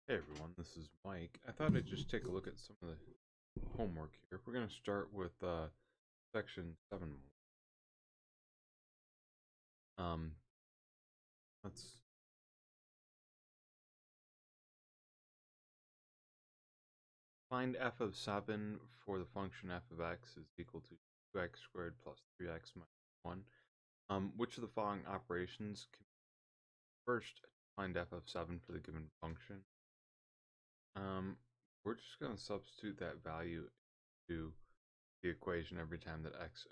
Hey everyone, this is Mike. I thought I'd just take a look at some of the homework here. We're going to start with section 7. Um, let's find f of 7 for the function f of x is equal to 2x squared plus 3x minus 1. Which of the following operations can first find f of 7 for the given function? We're just going to substitute that value into the equation every time that x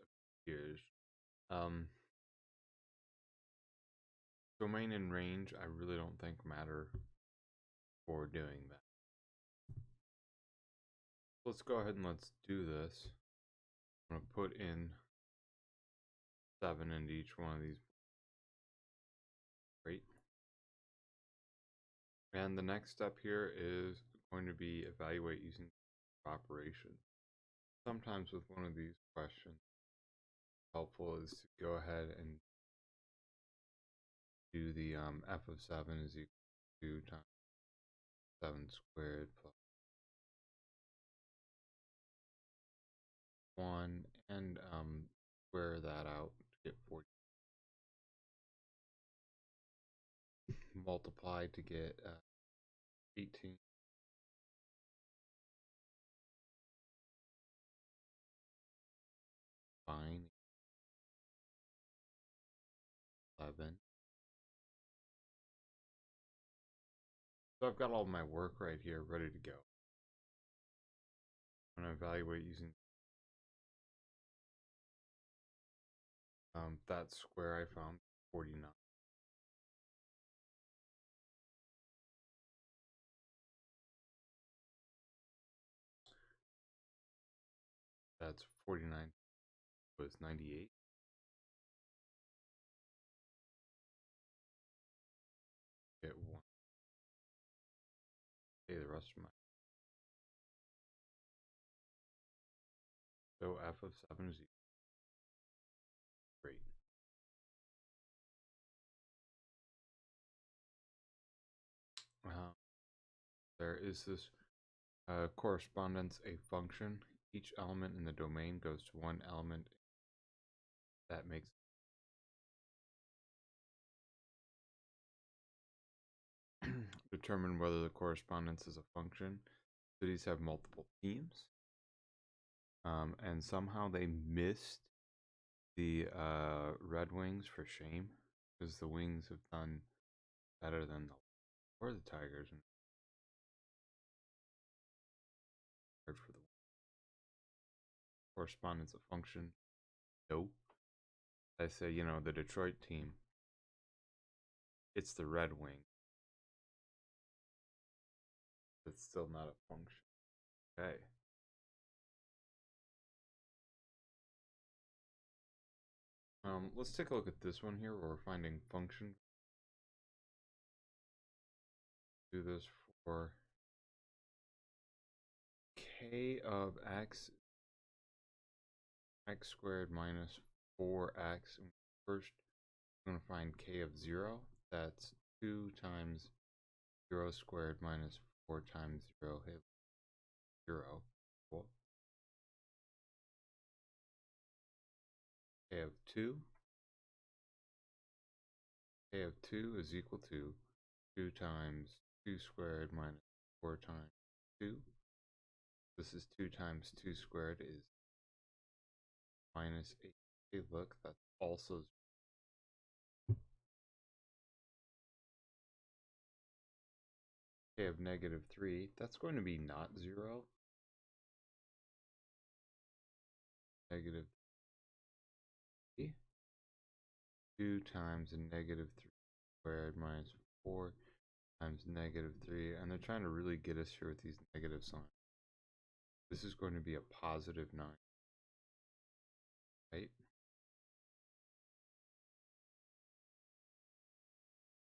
appears. Domain and range I really don't think matter for doing that. Let's go ahead and let's do this. I'm going to put in 7 into each one of these. Great. And the next step here is going to be evaluate using operation. Sometimes with one of these questions, helpful is to go ahead and do the f of 7 is equal to 2 times 7 squared plus 1 and square that out to get 40. Multiply to get 18. Fine. 11. So I've got all my work right here ready to go. I'm going to evaluate using that square I found, 49. That's 49 was 98. Get 1. Okay, the rest of my. So f of 7 is equal. Great. There is this correspondence, a function. Each element in the domain goes to one element. That makes determine whether the correspondence is a function. Cities have multiple themes. And somehow they missed the Red Wings for shame, because the Wings have done better than the Tigers. And hard for the correspondence of function. No. I say, the Detroit team. It's the Red Wing. It's still not a function. Okay. Let's take a look at this one here where we're finding function. Do this for k of x squared minus 4x. First, I'm going to find k of 0. That's 2 times 0 squared minus 4 times 0. 0. Cool. K of 2. K of 2 is equal to 2 times 2 squared minus 4 times 2. This is 2 times 2 squared is minus 8. Hey, look, that's also k of negative 3. That's going to be not 0. Negative 3. 2 times a negative 3 squared minus 4 times negative 3. And they're trying to really get us here with these negative signs. This is going to be a positive 9. Right?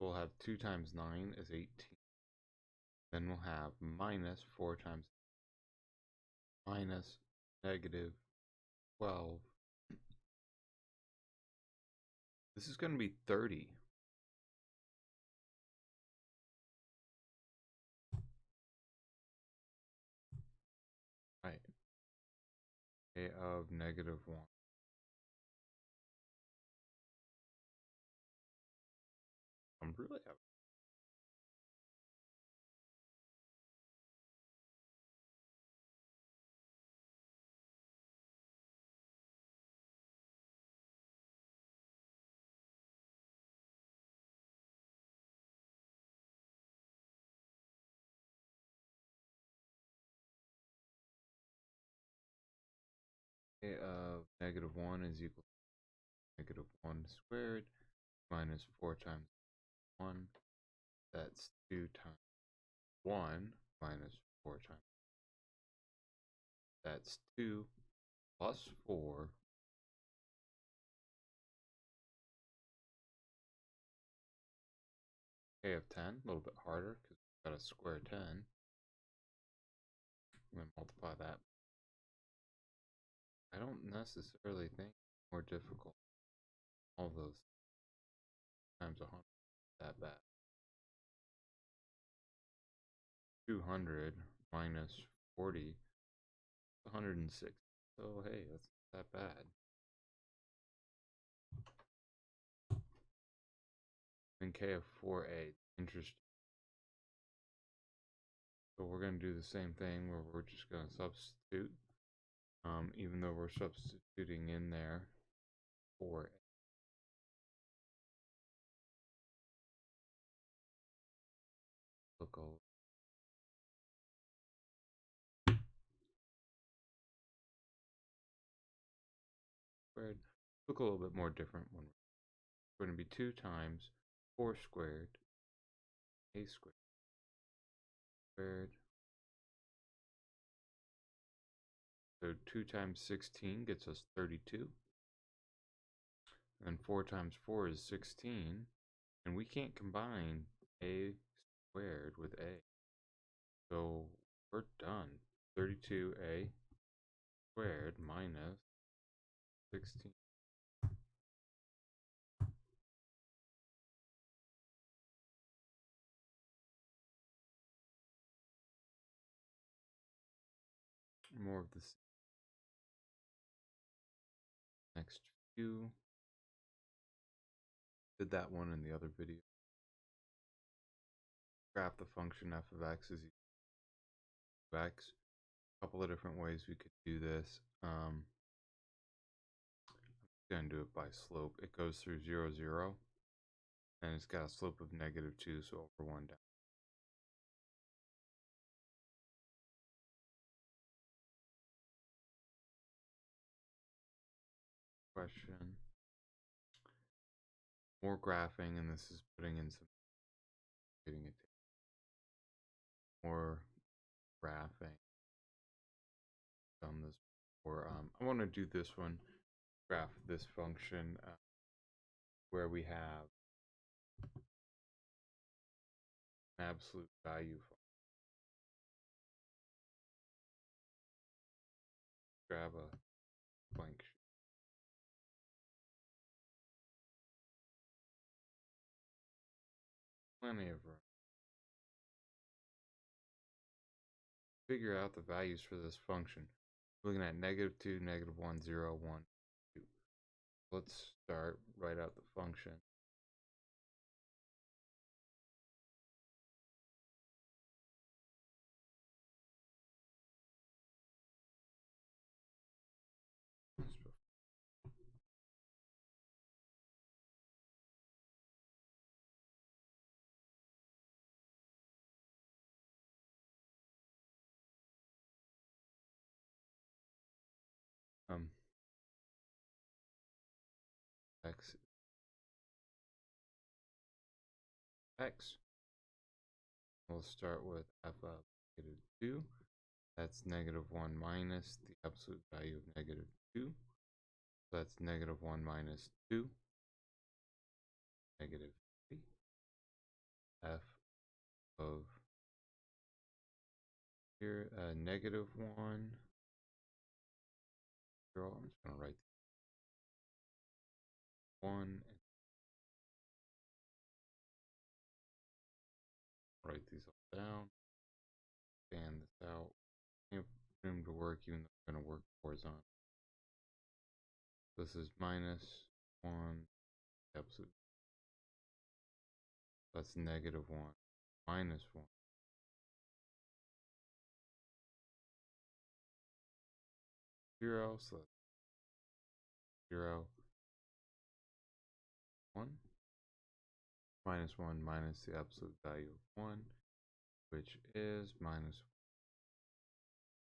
We'll have 2 times 9 is 18. Then we'll have minus 4 times minus negative 12. This is going to be 30. a of -1. I'm really having a of -1 is equal to -1 squared minus 4 times 1. That's 2 times 1 minus 4 times. That's 2 plus 4. K of 10, a little bit harder because we've got a square 10. I'm going to multiply that. I don't necessarily think more difficult. All those times 100 that bad. 200 minus 40, 106. So hey, that's not that bad. And K of 4a, interesting. So we're going to do the same thing where we're just going to substitute, even though we're substituting in there 4a. Look over. Squared. Look a little bit more different when we're going to be 2 times 4 squared, a squared. So 2 times 16 gets us 32. And 4 times 4 is 16. And we can't combine a squared with a. So we're done. 32a squared minus 16. More of this next few. Did that one in the other video. Graph the function f of x is equal to x. A couple of different ways we could do this. I'm going to do it by slope. It goes through 0, 0. And it's got a slope of -2, so over 1 down. Question. More graphing, and this is putting in some getting it more graphing. Done this before. I want to do this one. Graph this function where we have an absolute value function. Grab a blank sheet. Plenty of room. Figure out the values for this function. Looking at -2, -1, 0, 1, 2. Let's start, write out the function. X x. We'll start with f of -2. That's -1 minus the absolute value of -2. So that's -1 minus 2. -3. F of here, -1. 0. I'm just going to write 1 and write these all down. Stand this out. Room to work, even though we're going to work horizontal. This is minus 1, absolute. That's negative 1, minus 1. 0, so that's 0, 1. Minus 1 minus the absolute value of 1, which is minus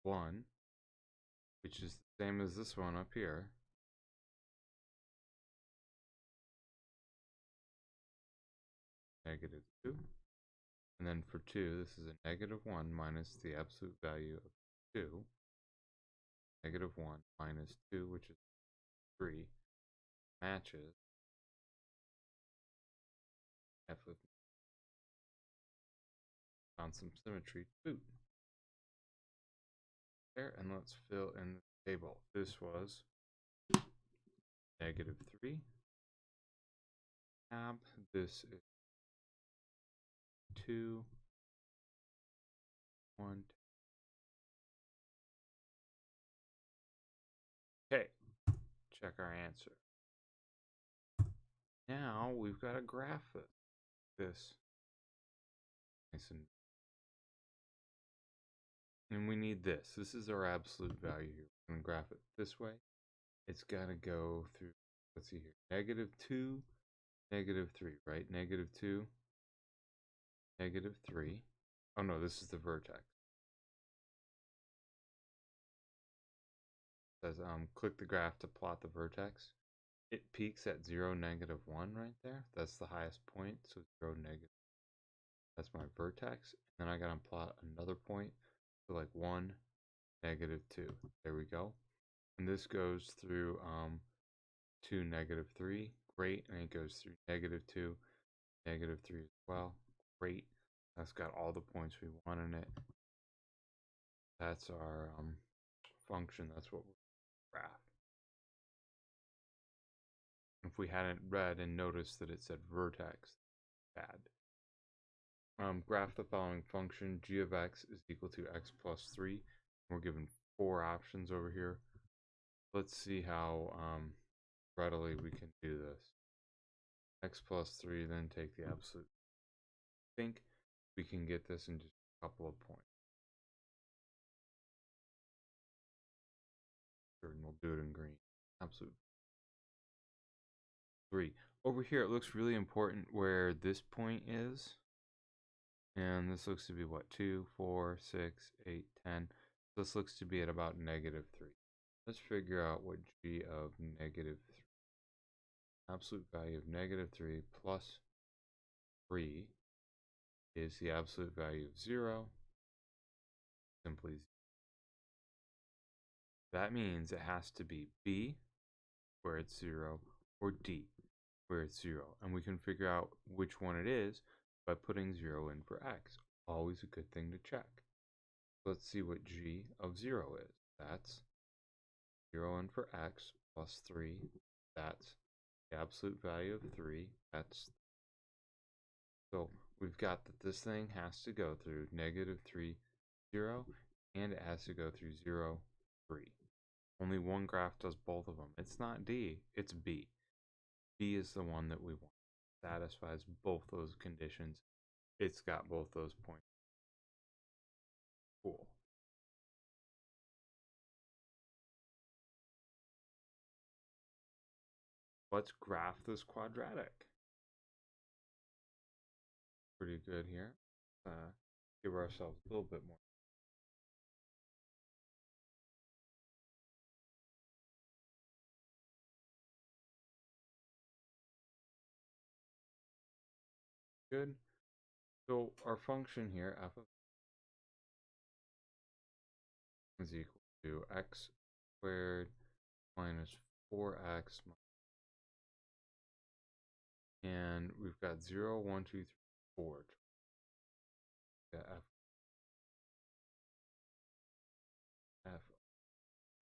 1, which is the same as this one up here. Negative 2. And then for 2, this is a negative 1 minus the absolute value of 2. Negative 1 minus 2, which is 3, matches f of found some symmetry. Boot. There, and let's fill in the table. This was negative 3. Tab. This is 2, 1. Okay, check our answer. Now we've got to graph this. Nice and we need this. This is our absolute value here. We're going to graph it this way. It's got to go through, let's see here, negative 2, negative 3, right? Negative 2, negative 3. Oh no, this is the vertex. It says click the graph to plot the vertex. It peaks at 0, negative 1 right there. That's the highest point, so 0, negative. That's my vertex. And then I got to plot another point, so like 1, negative 2. There we go. And this goes through 2, negative 3. Great. And it goes through negative 2, negative 3 as well. Great. That's got all the points we want in it. That's our function. That's what we graph. If we hadn't read and noticed that it said vertex, bad. Graph the following function. G of x is equal to x plus 3. We're given 4 options over here. Let's see how readily we can do this. X plus 3, then take the absolute. I think we can get this in just a couple of points. And we'll do it in green. Absolute 3. Over here, it looks really important where this point is. And this looks to be what? 2, 4, 6, 8, 10. This looks to be at about negative 3. Let's figure out what g of negative 3. Absolute value of negative 3 plus 3 is the absolute value of 0. Simply 0. That means it has to be b, where it's 0, or d, where it's 0. And we can figure out which one it is by putting 0 in for x. Always a good thing to check. Let's see what g of 0 is. That's 0 in for x plus 3. That's the absolute value of 3. So we've got that this thing has to go through negative 3, 0, and it has to go through 0, 3. Only one graph does both of them. It's not D, it's B. B is the one that we want. Satisfies both those conditions. It's got both those points. Cool. Let's graph this quadratic. Pretty good here. Give ourselves a little bit more. Good. So our function here, f of is equal to x squared minus 4x, and we've got 0, 1, 2, 3, 4. Yeah,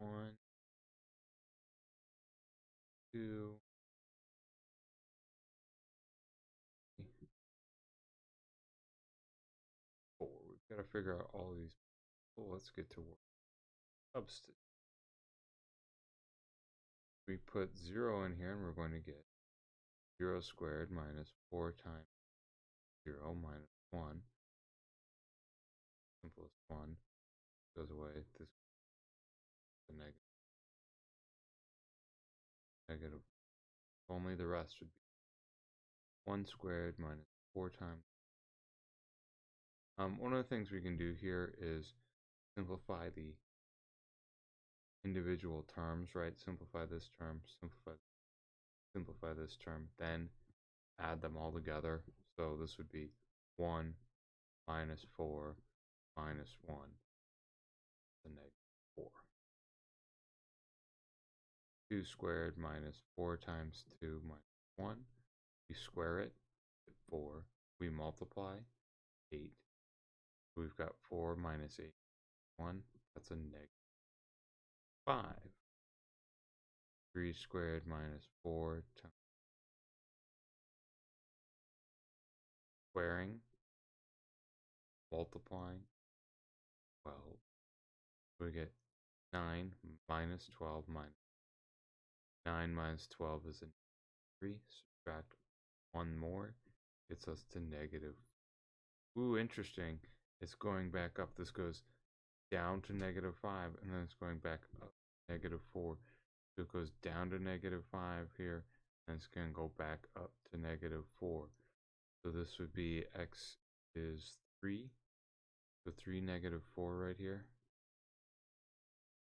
f1, 2, 4. We've got to figure out all these. Well, let's get to work. Substitute. we put 0 in here, and we're going to get 0 squared minus 4 times 0 minus 1. Simplest one goes away. This is the negative. Only the rest would be 1 squared minus 4 times. One of the things we can do here is simplify the individual terms, right? Simplify this term, simplify this term, then add them all together. So this would be 1 minus 4 minus 1, the negative 4. 2 squared minus 4 times 2 minus 1. We square it, 4. We multiply, 8. We've got 4 minus 8, 1. That's a negative 5. 3 squared minus 4 times squaring, multiplying, 12. We get 9 minus 12 minus 9 minus 12 is a 3. Subtract 1 more gets us to negative. Ooh, interesting. It's going back up. This goes down to negative 5, and then it's going back up negative 4. So it goes down to negative 5 here, and it's going to go back up to negative 4. So this would be x is 3. So 3 negative 4 right here.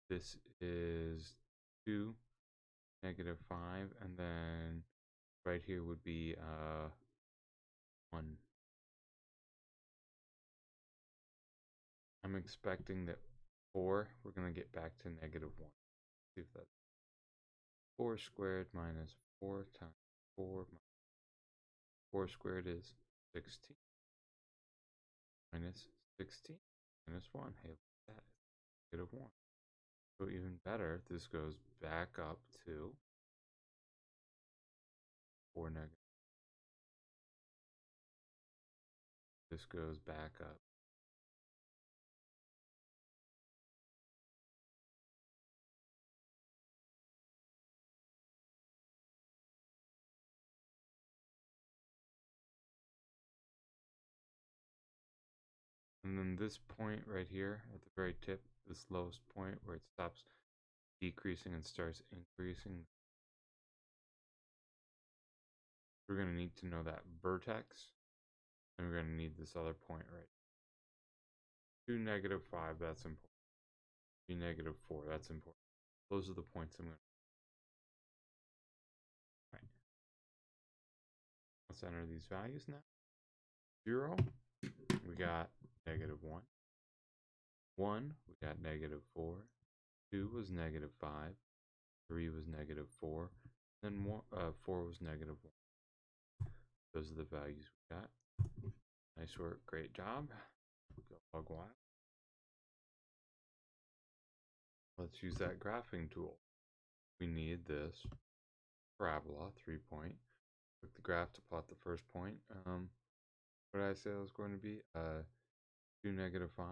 This is 2 negative 5, and then right here would be 1. I'm expecting that 4, we're going to get back to negative 1. See if that's 4 squared minus 4 times 4 minus 4 squared is 16 minus 16 minus 1. Hey, look at that. Negative 1. So even better, this goes back up to 4 negative. This goes back up. And then this point right here at the very tip, this lowest point where it stops decreasing and starts increasing, we're going to need to know that vertex, and we're going to need this other point right. 2 negative 5, that's important. 3 negative 4, that's important. Those are the points I'm going to. Right. Let's enter these values now. 0, we got negative 1. 1, we got negative 4. 2 was negative 5. 3 was negative 4. Then 4 was negative 1. Those are the values we got. Nice work. Great job. Go log wild. Let's use that graphing tool. We need this parabola, 3-point. Click the graph to plot the first point. What did I say it was going to be? 2 negative 5.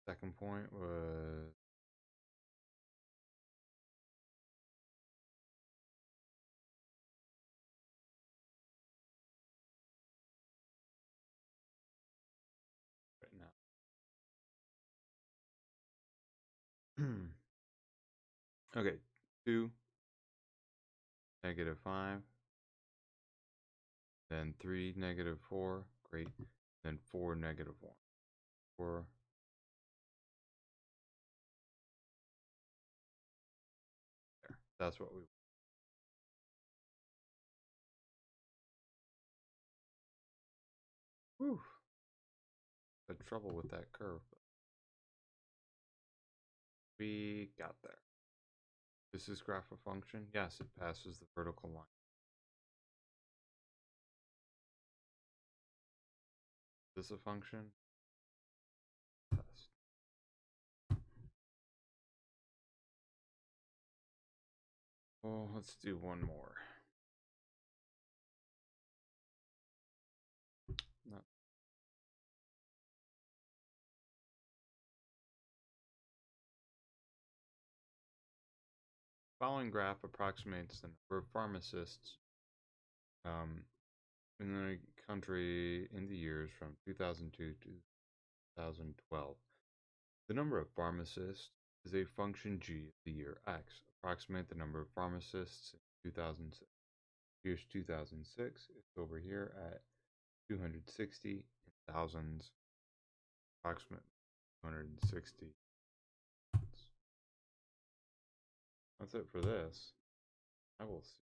Second point was right now. Okay, 2 negative 5. Then 3 negative 4. Great. Then 4 negative 1. 4. There. That's what we want. Whew. Had trouble with that curve, but we got there. Does this graph a function? Yes, it passes the vertical line. Is this a function? Test. Well, let's do one more. No. following graph approximates the number of pharmacists in the country in the years from 2002 to 2012. The number of pharmacists is a function g of the year x. Approximate the number of pharmacists in 2006. Here's 2006. It's over here at 260 in thousands. Approximately 260. That's it for this. I will see.